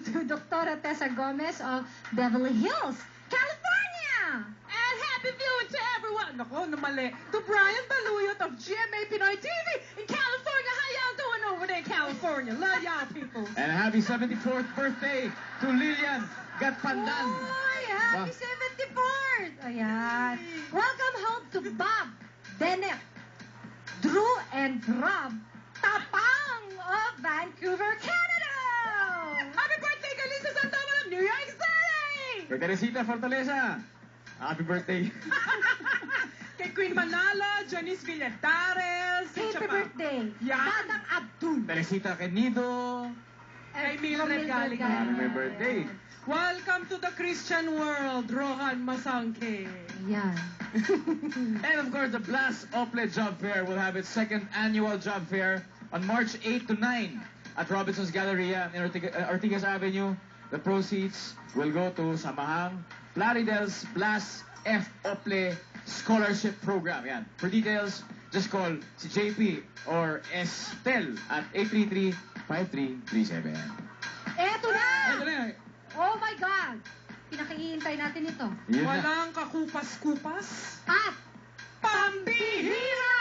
to Dr. Tessa Gomez of Beverly Hills, California. And happy viewing to everyone. Nako, namali. To Brian Baluyot of GMA Pinoy TV in California. How y'all doing over there in California? Love y'all people. And a happy 74th birthday to Lilian Gatpandan. Oy, happy 74th. Ayan. Welcome home to Bob, Bennett, Drew, and Rob Tapang of Vancouver, Canada. Happy birthday kay Lisa Sandoval of New York City. Kay Teresita Fortaleza. Happy birthday. Kay Queen Manalo, Janice Villetares. Happy birthday. Yeah. Dadang Abdul. Teresita Quenido. Kay Mildred Galing. Happy birthday. Welcome to the Christian world, Rohan Masangke. Yan. And of course, the Blast Ople Job Fair will have its second annual job fair on March 8 to 9 at Robinson's Galleria in Ortigas Avenue. The proceeds will go to Samahang Plaridel's Blast F. Ople Scholarship Program. Yan. For details, just call si JP or Estel at 833-5337. Eto na! Ito na. Oh my God! Pinakihintay natin ito. Yun na. Walang kakupas-kupas. At Pambihira!